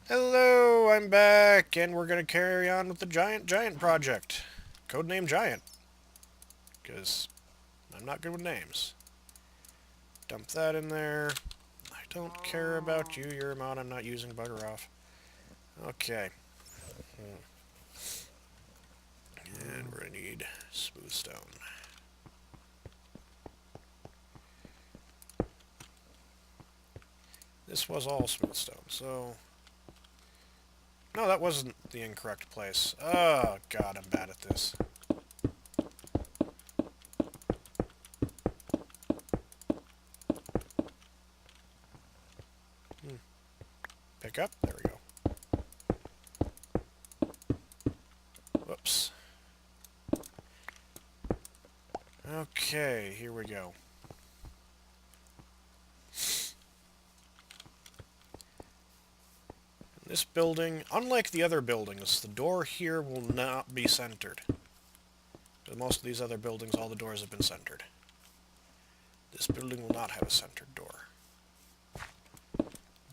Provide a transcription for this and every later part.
Hello, I'm back, and we're gonna carry on with the Giant project. Codename Giant. Because I'm not good with names. Dump that in there. I don't care about you, you're a mod I'm not using, bugger off. Okay. And we're gonna need smooth stone. This was all smooth stone, so... No, that wasn't the incorrect place. Oh, God, I'm bad at this. Pick up. There we go. Whoops. Okay, here we go. This building, unlike the other buildings, the door here will not be centered. Most of these other buildings, all the doors have been centered. This building will not have a centered door.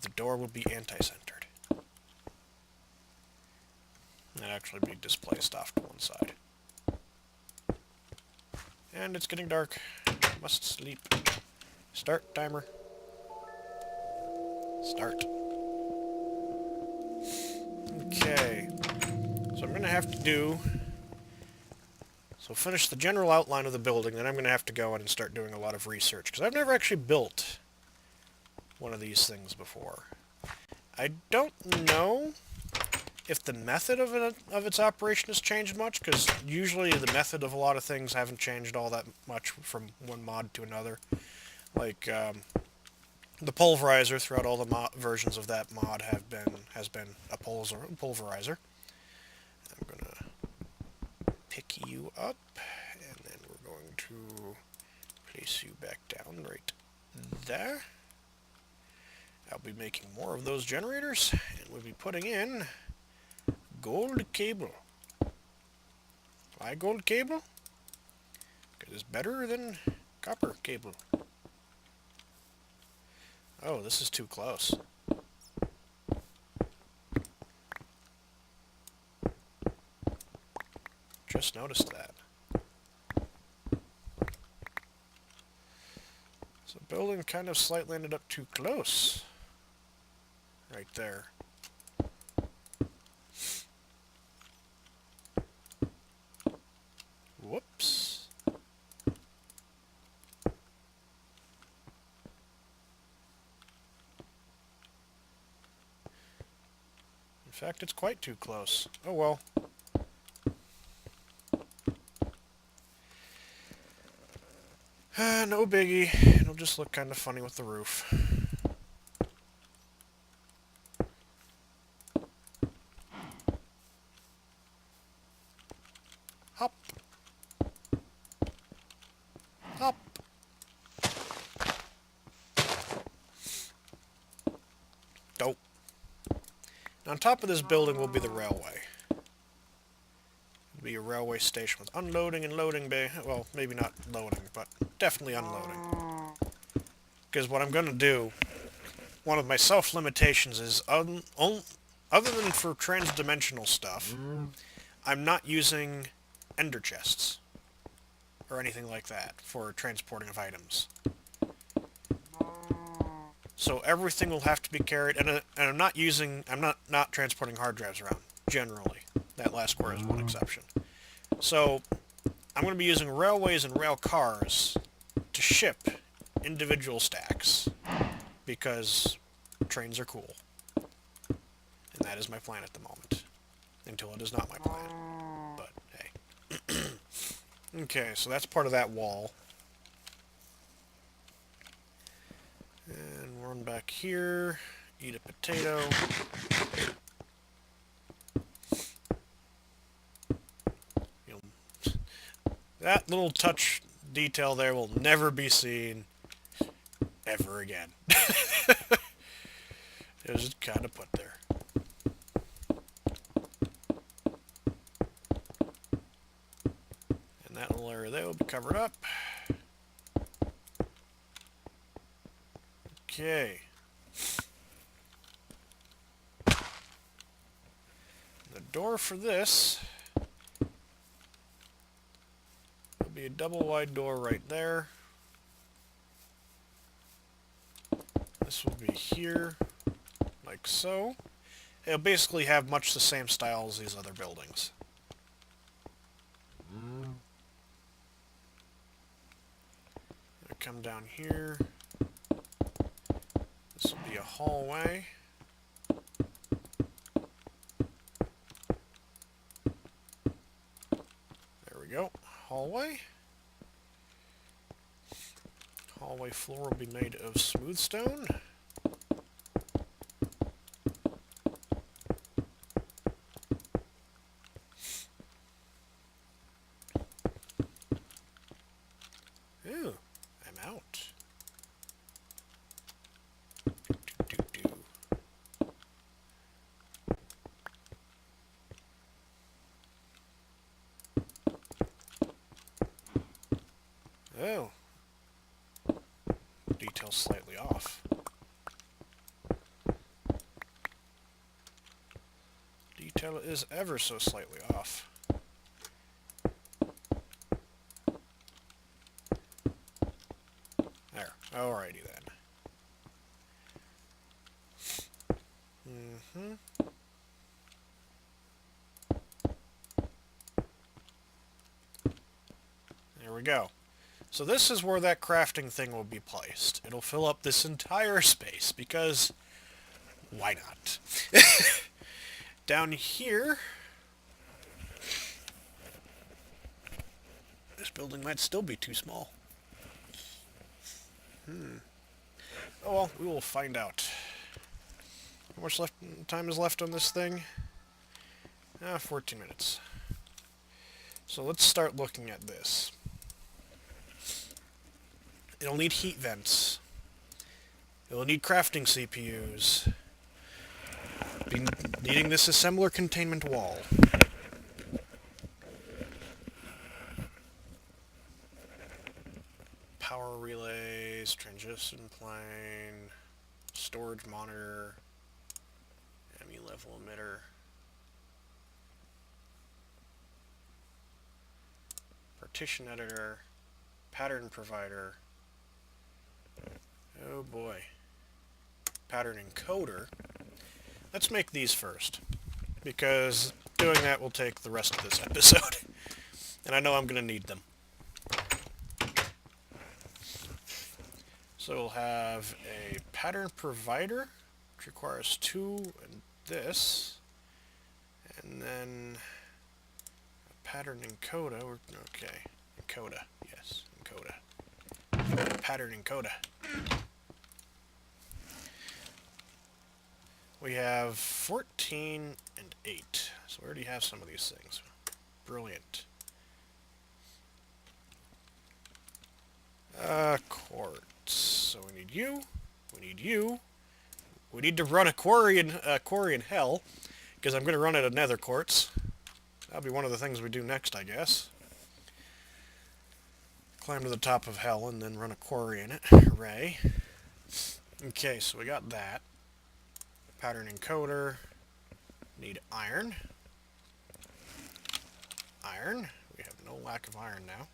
The door will be anti-centered. And actually be displaced off to one side. And it's getting dark. Must sleep. Start timer. Start. Okay. So I'm going to have to do... So finish the general outline of the building, then I'm going to have to go in and start doing a lot of research, because I've never actually built one of these things before. I don't know if the method of its operation has changed much, because usually the method of a lot of things haven't changed all that much from one mod to another. Like, the pulverizer throughout all the versions of that mod has been a pulverizer. I'm going to pick you up, and then we're going to place you back down right there. I'll be making more of those generators, and we'll be putting in gold cable. Why gold cable? Because it's better than copper cable. Oh, this is too close. Just noticed that. So building kind of slightly ended up too close. Right there. Whoops. In fact, it's quite too close. Oh well. No biggie. It'll just look kind of funny with the roof. Hop. Hop. Dope. On top of this building will be the railway. It'll be a railway station with unloading and loading bay. Well, maybe not loading, but definitely unloading. Because what I'm going to do, one of my self-limitations is, other than for trans-dimensional stuff, I'm not using ender chests or anything like that for transporting of items. So everything will have to be carried, and I'm not transporting hard drives around, generally. That last square is one exception. So, I'm going to be using railways and rail cars to ship individual stacks, because trains are cool. And that is my plan at the moment. Until it is not my plan. But, hey. Okay, so that's part of that wall. And run back here, eat a potato. That little touch detail there will never be seen ever again. It was just kind of put there. And that little area there will be covered up. Okay. The door for this will be a double wide door right there. This will be here, like so. It'll basically have much the same style as these other buildings. I'll come down here. This will be a hallway. There we go. Hallway. Hallway floor will be made of smooth stone. Ooh, I'm out. Oh. Detail slightly off. Detail is ever so slightly off. There. Alrighty then. There we go. So this is where that crafting thing will be placed. It'll fill up this entire space, because why not? Down here, this building might still be too small. Oh well, we will find out. How much time is left on this thing? 14 minutes. So let's start looking at this. It'll need heat vents. It'll need crafting CPUs. Be needing this assembler containment wall. Power relays, transition plane, storage monitor, ME level emitter, partition editor, pattern provider. Oh boy. Pattern encoder. Let's make these first, because doing that will take the rest of this episode. And I know I'm going to need them. So we'll have a pattern provider, which requires 2 and this. And then a pattern encoder. Okay, encoder. Yes, encoder. Pattern encoder. We have 14 and 8. So we already have some of these things. Brilliant. Quartz. So we need you. We need you. We need to run a quarry in hell, because I'm going to run it at nether quartz. That'll be one of the things we do next, I guess. Climb to the top of hell and then run a quarry in it. Hooray. Okay, so we got that. Pattern encoder. Need iron. Iron. We have no lack of iron now.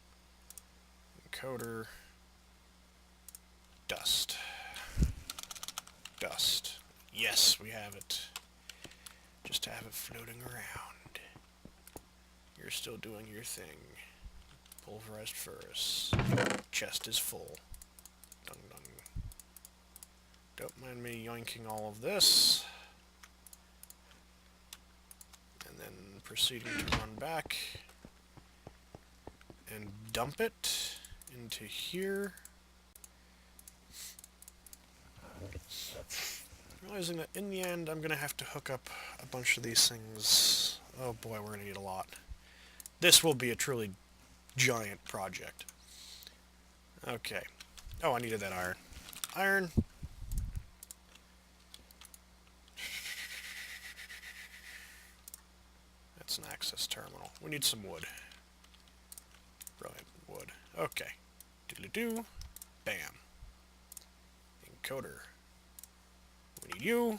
Encoder. Dust. Dust. Yes, we have it. Just have it floating around. You're still doing your thing. Pulverized furnace. Chest is full. Dung dung. Don't mind me yoinking all of this. And then proceeding to run back and dump it into here. Realizing that in the end I'm going to have to hook up a bunch of these things. Oh boy, we're going to need a lot. This will be a truly giant project. Okay. Oh, I needed that iron. Iron. That's an access terminal. We need some wood. Brilliant. Wood. Okay. Doodle-doo. Bam. Encoder. We need you.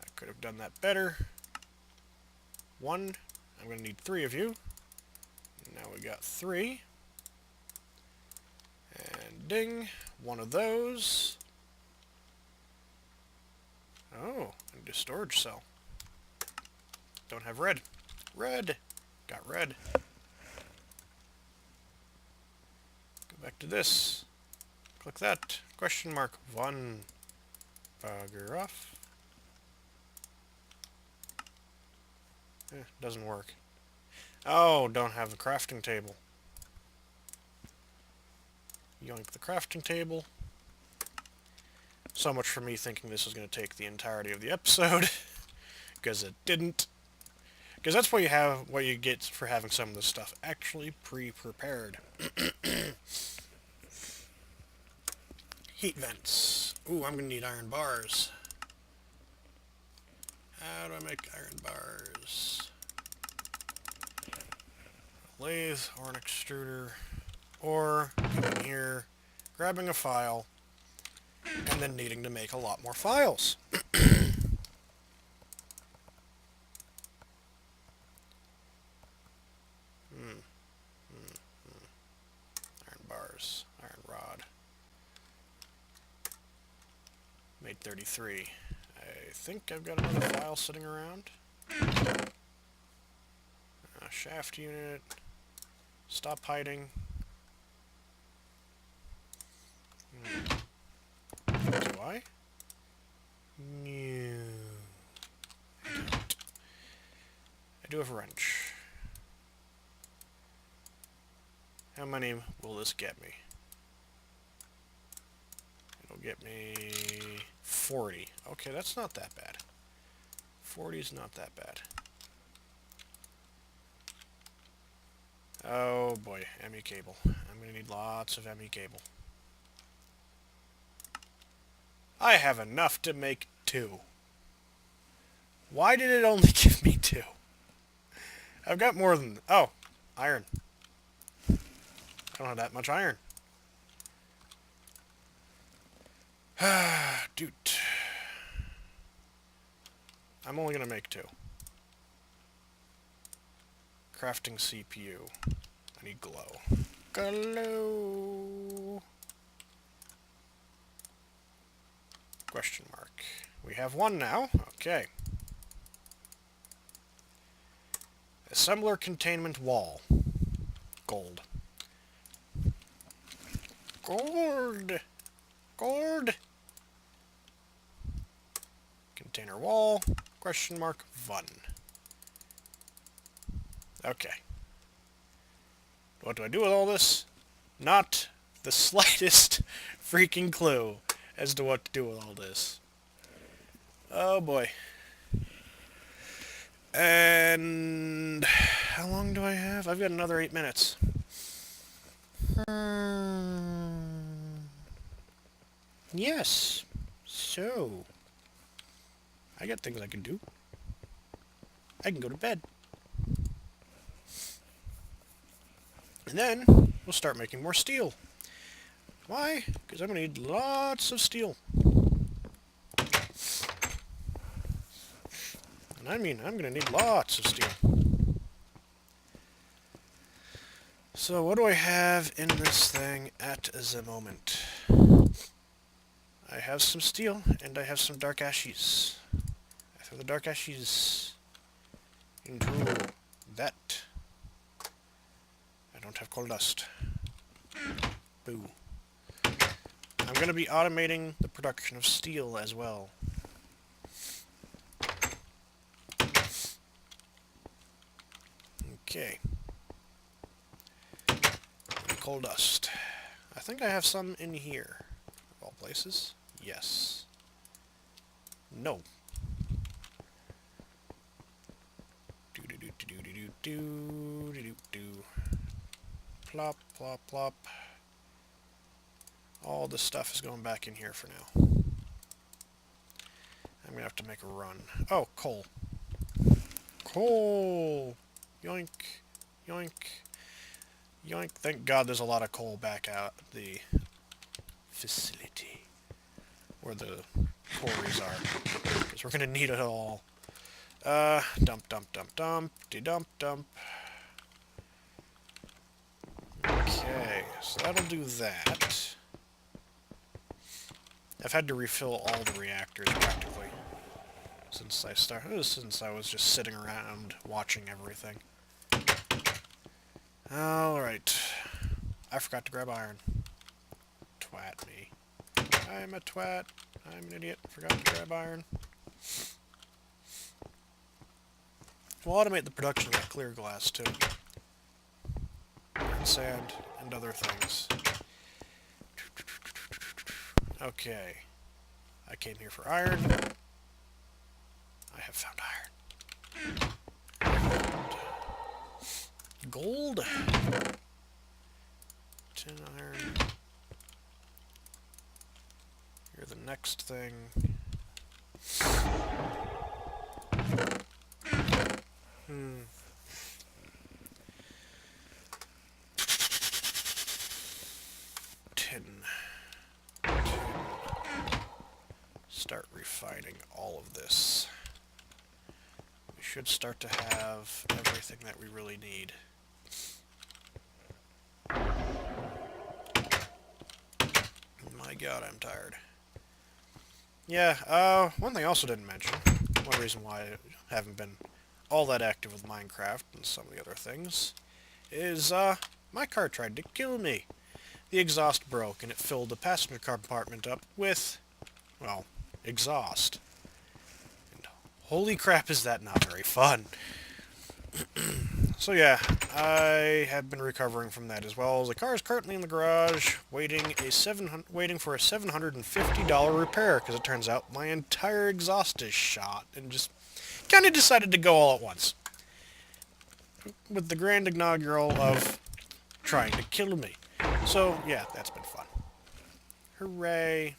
I could have done that better. 1. I'm going to need 3 of you. Now we got 3. And ding. 1 of those. Oh, and a storage cell. Don't have red. Red! Got red. Go back to this. Click that. Question mark. 1. Bugger off. Doesn't work. Oh, don't have the crafting table. Yoink the crafting table. So much for me thinking this was going to take the entirety of the episode. Because it didn't. Because that's what you get for having some of this stuff actually pre-prepared. Heat vents. Ooh, I'm going to need iron bars. How do I make iron bars? A lathe or an extruder. Or coming here, grabbing a file, and then needing to make a lot more files. Iron bars, iron rod. Made 33. I think I've got another file sitting around. Shaft unit. Stop hiding. Do I? No. I don't. I do have a wrench. How many will this get me? It'll get me 40. Okay, that's not that bad. 40 is not that bad. Oh boy, ME cable. I'm gonna need lots of ME cable. I have enough to make 2. Why did it only give me 2? I've got more than... Oh, iron. I don't have that much iron. Dude. I'm only gonna make 2. Crafting CPU. I need glow. Glow. Question mark. We have 1 now. Okay. Assembler containment wall. Gold. Gold. Gold. Container wall. Question mark. 1. Okay. What do I do with all this? Not the slightest freaking clue as to what to do with all this. Oh boy. And how long do I have? I've got another 8 minutes. Yes. So, I got things I can do. I can go to bed. And then, we'll start making more steel. Why? Because I'm going to need lots of steel. And I mean, I'm going to need lots of steel. So, what do I have in this thing at the moment? I have some steel, and I have some dark ashes. I throw the dark ashes into that. I don't have coal dust. Boo. I'm going to be automating the production of steel as well. Okay. Coal dust. I think I have some in here. Of all places. Yes. No. Do. Plop, plop, plop. All this stuff is going back in here for now. I'm gonna have to make a run. Oh, coal. Coal! Yoink. Yoink. Yoink. Thank God there's a lot of coal back out the facility. Where the quarries are. Because we're gonna need it all. Dump. Okay, so that'll do that. I've had to refill all the reactors practically since I was just sitting around watching everything. Alright. I forgot to grab iron. Twat me. I'm a twat. I'm an idiot. Forgot to grab iron. We'll automate the production of that clear glass, too. And sand, and other things. Okay. I came here for iron. I have found iron. Gold. Tin iron. You're the next thing. Tin. Start refining all of this. We should start to have everything that we really need. My god, I'm tired. Yeah, one thing I also didn't mention, one reason why I haven't been all that active with Minecraft and some of the other things, is, my car tried to kill me. The exhaust broke, and it filled the passenger compartment up with, well, exhaust. And holy crap, is that not very fun. So yeah, I have been recovering from that as well. The car is currently in the garage, waiting for a $750 repair, because it turns out my entire exhaust is shot, and just kind of decided to go all at once. With the grand inaugural of trying to kill me. So yeah, that's been fun. Hooray!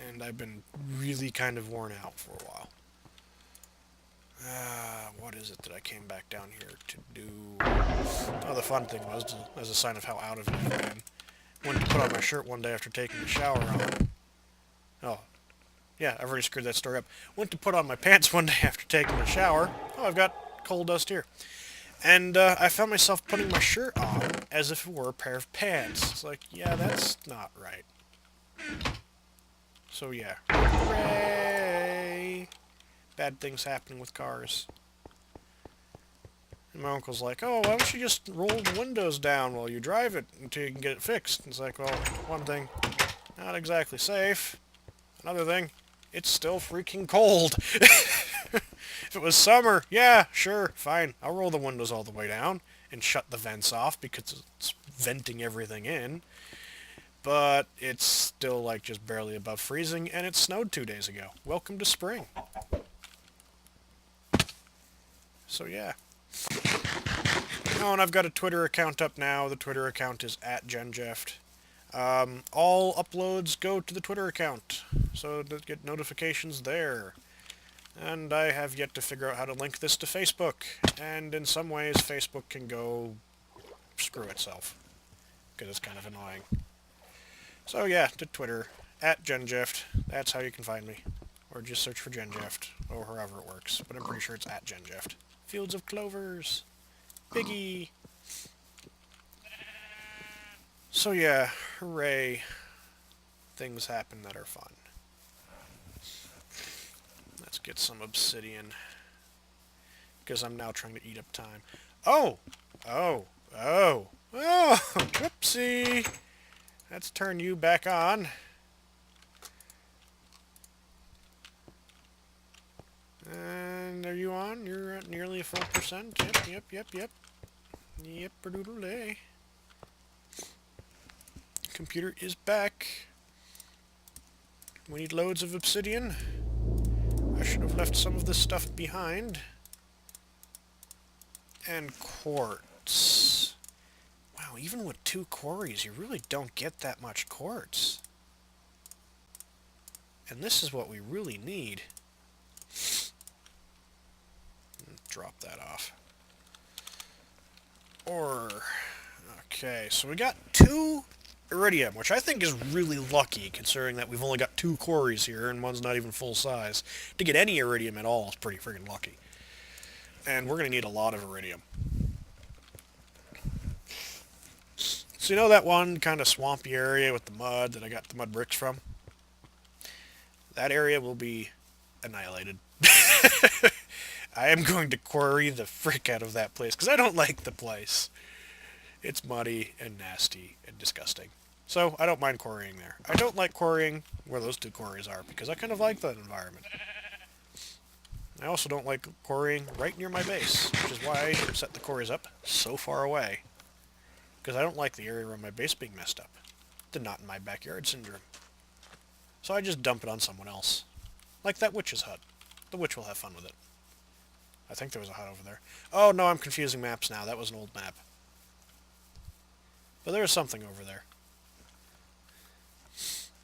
And I've been really kind of worn out for a while. What is it that I came back down here to do? Oh, the fun thing was, as a sign of how out of it I've been, went to put on my shirt one day after taking a shower on. Oh, yeah, I've already screwed that story up. Went to put on my pants one day after taking a shower. Oh, I've got coal dust here. And I found myself putting my shirt on as if it were a pair of pants. It's like, yeah, that's not right. So yeah. Hooray! Bad things happening with cars. And my uncle's like, oh, why don't you just roll the windows down while you drive it until you can get it fixed? And it's like, well, one thing, not exactly safe. Another thing, it's still freaking cold. If it was summer, yeah, sure, fine. I'll roll the windows all the way down and shut the vents off because it's venting everything in. But it's still, like, just barely above freezing, and it snowed 2 days ago. Welcome to spring. So, yeah. Oh, and I've got a Twitter account up now. The Twitter account is @GenJeFT. All uploads go to the Twitter account, so to get notifications there. And I have yet to figure out how to link this to Facebook. And in some ways, Facebook can go screw itself, because it's kind of annoying. So yeah, to Twitter, @GenJeFT. That's how you can find me. Or just search for GenJeFT, or however it works. But I'm pretty sure it's @GenJeFT. Fields of clovers. Biggie. So yeah, hooray. Things happen that are fun. Let's get some obsidian. Because I'm now trying to eat up time. Oh! Whoopsie! Let's turn you back on. And are you on? You're at nearly a full percent. Yep. Yep-a-doodle-day. Computer is back. We need loads of obsidian. I should have left some of this stuff behind. And quartz. Wow, even with 2 quarries, you really don't get that much quartz. And this is what we really need. Drop that off. Okay, so we got 2 iridium, which I think is really lucky, considering that we've only got 2 quarries here, and one's not even full size. To get any iridium at all is pretty freaking lucky. and we're going to need a lot of iridium. So you know that one kind of swampy area with the mud that I got the mud bricks from? That area will be annihilated. I am going to quarry the frick out of that place, because I don't like the place. It's muddy and nasty and disgusting. So I don't mind quarrying there. I don't like quarrying where those two quarries are, because I kind of like that environment. I also don't like quarrying right near my base, which is why I set the quarries up so far away. Because I don't like the area around my base being messed up. The not in my backyard syndrome. So I just dump it on someone else. Like that witch's hut. The witch will have fun with it. I think there was a hut over there. Oh no, I'm confusing maps now. That was an old map. But there is something over there.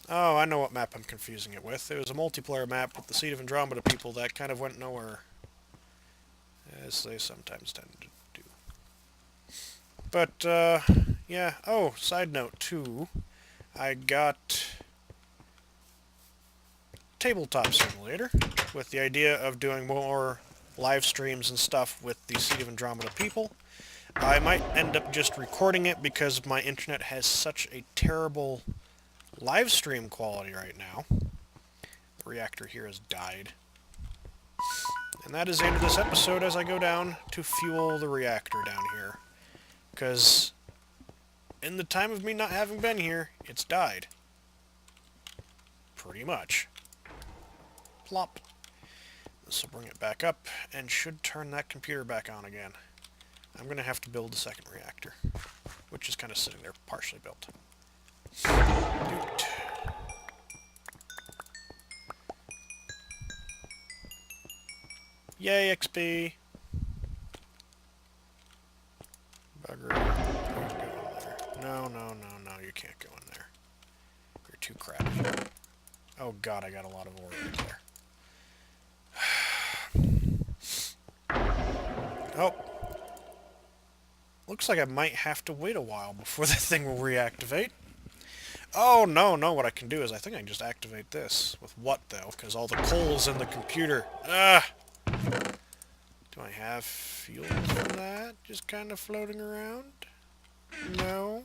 Oh, I know what map I'm confusing it with. It was a multiplayer map with the Seed of Andromeda people that kind of went nowhere. As they sometimes tend to do. But, yeah. Oh, side note, too. I got Tabletop Simulator with the idea of doing more live streams and stuff with the Seed of Andromeda people. I might end up just recording it because my internet has such a terrible live stream quality right now. The reactor here has died. And that is the end of this episode as I go down to fuel the reactor down here. Because in the time of me not having been here, it's died. Pretty much. Plop. This will bring it back up and should turn that computer back on again. I'm going to have to build a second reactor, which is kind of sitting there partially built. Doot. Yay, XP! Bugger. Please go in there. No, you can't go in there. You're too crappy. Oh god, I got a lot of ore right there. Oh. Looks like I might have to wait a while before that thing will reactivate. Oh, no, what I can do is I think I can just activate this. With what, though? Because all the coal's in the computer. Ah! Do I have fuel for that? Just kind of floating around? No.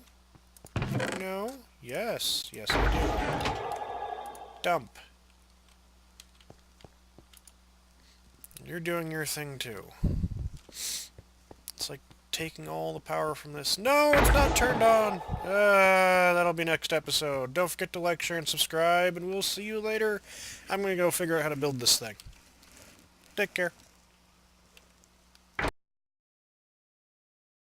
No? Yes. Yes, I do. Dump. You're doing your thing, too. It's like taking all the power from this. No, it's not turned on! That'll be next episode. Don't forget to like, share, and subscribe, and we'll see you later. I'm gonna go figure out how to build this thing. Take care.